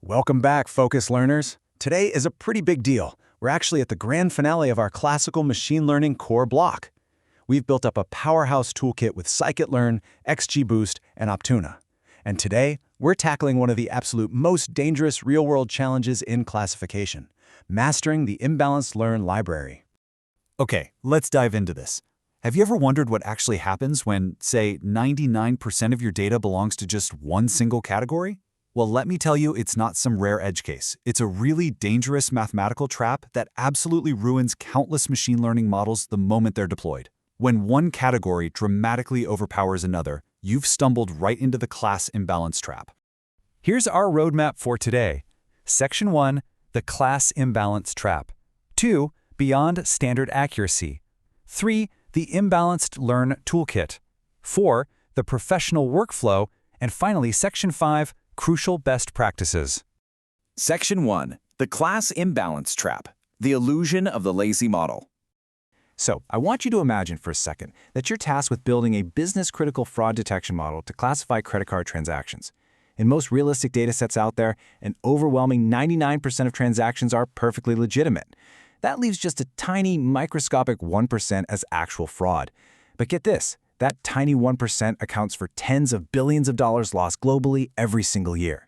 Welcome back, Focus Learners. Today is a pretty big deal. We're actually at the grand finale of our classical machine learning core block. We've built up a powerhouse toolkit with scikit-learn, XGBoost, and Optuna. And today, we're tackling one of the absolute most dangerous real-world challenges in classification, mastering the imbalanced-learn library. Okay, let's dive into this. Have you ever wondered what actually happens when, say, 99% of your data belongs to just one single category? Well, let me tell you, it's not some rare edge case. It's a really dangerous mathematical trap that absolutely ruins countless machine learning models the moment they're deployed. When one category dramatically overpowers another, you've stumbled right into the class imbalance trap. Here's our roadmap for today. Section 1, the class imbalance trap. 2, beyond standard accuracy. 3, the imbalanced learn toolkit. 4, the professional workflow. And finally, Section 5, crucial best practices. Section 1, the class imbalance trap, the illusion of the lazy model. So, I want you to imagine for a second that you're tasked with building a business-critical fraud detection model to classify credit card transactions. In most realistic datasets out there, an overwhelming 99% of transactions are perfectly legitimate. That leaves just a tiny, microscopic 1% as actual fraud. But get this, that tiny 1% accounts for tens of billions of dollars lost globally every single year.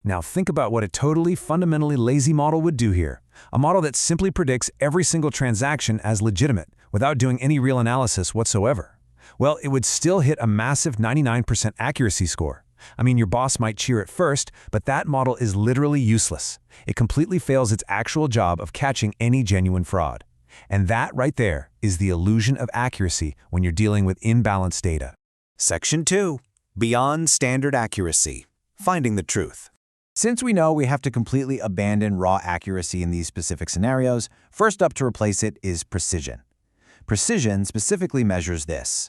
Now think about what a totally fundamentally lazy model would do here. A model that simply predicts every single transaction as legitimate without doing any real analysis whatsoever. Well, it would still hit a massive 99% accuracy score. I mean, your boss might cheer at first, but that model is literally useless. It completely fails its actual job of catching any genuine fraud. And that right there is the illusion of accuracy when you're dealing with imbalanced data. Section 2, beyond standard accuracy, finding the truth. Since we know we have to completely abandon raw accuracy in these specific scenarios, first up to replace it is precision. Precision specifically measures this.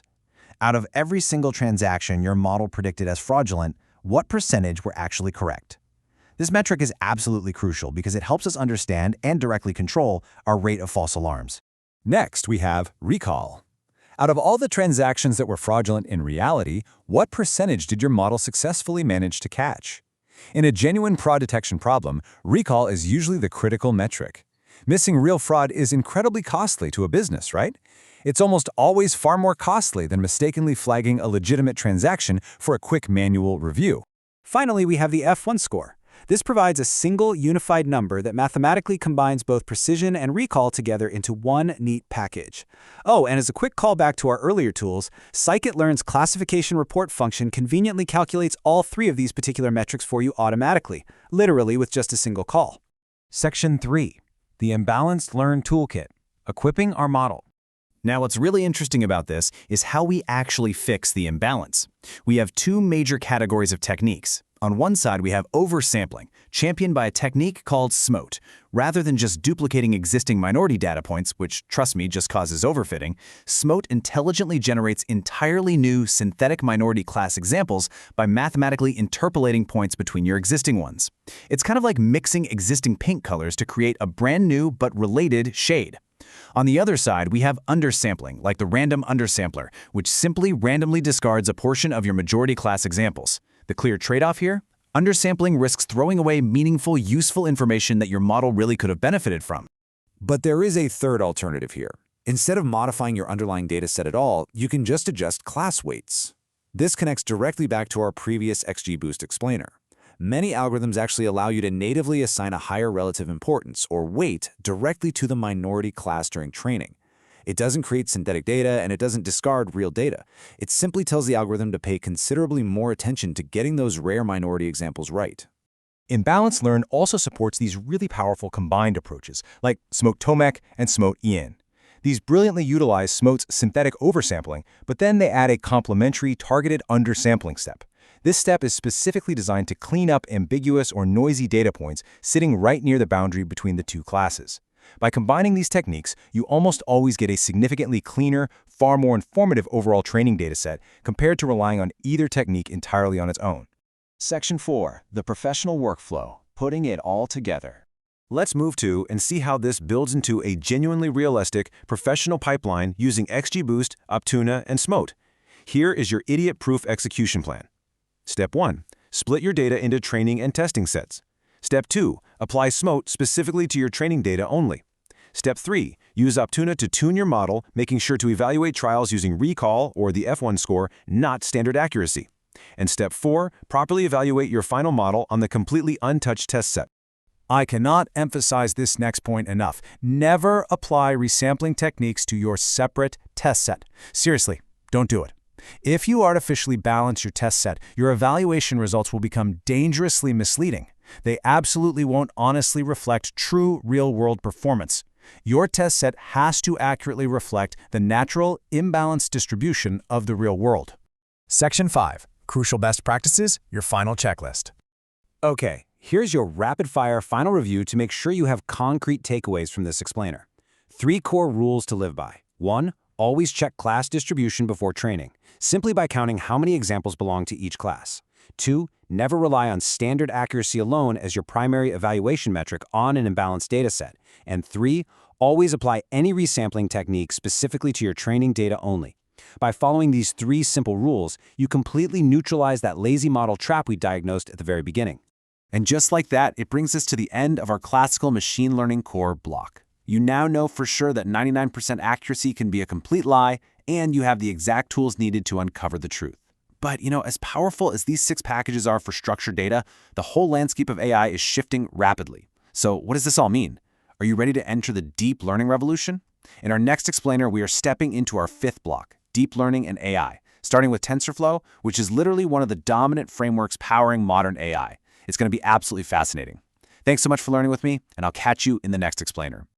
Out of every single transaction your model predicted as fraudulent, what percentage were actually correct? This metric is absolutely crucial because it helps us understand and directly control our rate of false alarms. Next, we have recall. Out of all the transactions that were fraudulent in reality, what percentage did your model successfully manage to catch? In a genuine fraud detection problem, recall is usually the critical metric. Missing real fraud is incredibly costly to a business, right? It's almost always far more costly than mistakenly flagging a legitimate transaction for a quick manual review. Finally, we have the F1 score. This provides a single unified number that mathematically combines both precision and recall together into one neat package. Oh, and as a quick callback to our earlier tools, scikit-learn's classification report function conveniently calculates all three of these particular metrics for you automatically, literally with just a single call. Section 3, the imbalanced learn toolkit, equipping our model. Now, what's really interesting about this is how we actually fix the imbalance. We have two major categories of techniques. On one side, we have oversampling, championed by a technique called SMOTE. Rather than just duplicating existing minority data points, which, trust me, just causes overfitting, SMOTE intelligently generates entirely new synthetic minority class examples by mathematically interpolating points between your existing ones. It's kind of like mixing existing paint colors to create a brand new but related shade. On the other side, we have undersampling, like the random undersampler, which simply randomly discards a portion of your majority class examples. The clear trade-off here? Undersampling risks throwing away meaningful, useful information that your model really could have benefited from. But there is a third alternative here. Instead of modifying your underlying dataset at all, you can just adjust class weights. This connects directly back to our previous XGBoost explainer. Many algorithms actually allow you to natively assign a higher relative importance, or weight, directly to the minority class during training. It doesn't create synthetic data, and it doesn't discard real data. It simply tells the algorithm to pay considerably more attention to getting those rare minority examples right. Imbalanced-learn also supports these really powerful combined approaches, like SMOTETomek and SMOTEENN. These brilliantly utilize SMOTE's synthetic oversampling, but then they add a complementary targeted undersampling step. This step is specifically designed to clean up ambiguous or noisy data points sitting right near the boundary between the two classes. By combining these techniques, you almost always get a significantly cleaner, far more informative overall training dataset compared to relying on either technique entirely on its own. Section 4, the professional workflow, putting it all together. Let's move to and see how this builds into a genuinely realistic professional pipeline using XGBoost, Optuna, and SMOTE. Here is your idiot-proof execution plan. Step 1. Split your data into training and testing sets. Step 2, apply SMOTE specifically to your training data only. Step 3, use Optuna to tune your model, making sure to evaluate trials using recall or the F1 score, not standard accuracy. And Step 4, properly evaluate your final model on the completely untouched test set. I cannot emphasize this next point enough. Never apply resampling techniques to your separate test set. Seriously, don't do it. If you artificially balance your test set, your evaluation results will become dangerously misleading. They absolutely won't honestly reflect true real-world performance. Your test set has to accurately reflect the natural, imbalanced distribution of the real world. Section 5. Crucial best practices, your final checklist. Okay, here's your rapid-fire final review to make sure you have concrete takeaways from this explainer. 3 core rules to live by. 1. Always check class distribution before training, simply by counting how many examples belong to each class. 2. Never rely on standard accuracy alone as your primary evaluation metric on an imbalanced dataset. And 3. Always apply any resampling technique specifically to your training data only. By following these 3 simple rules, you completely neutralize that lazy model trap we diagnosed at the very beginning. And just like that, it brings us to the end of our classical machine learning core block. You now know for sure that 99% accuracy can be a complete lie, and you have the exact tools needed to uncover the truth. But, as powerful as these 6 packages are for structured data, the whole landscape of AI is shifting rapidly. So what does this all mean? Are you ready to enter the deep learning revolution? In our next explainer, we are stepping into our 5th block, deep learning and AI, starting with TensorFlow, which is literally one of the dominant frameworks powering modern AI. It's going to be absolutely fascinating. Thanks so much for learning with me, and I'll catch you in the next explainer.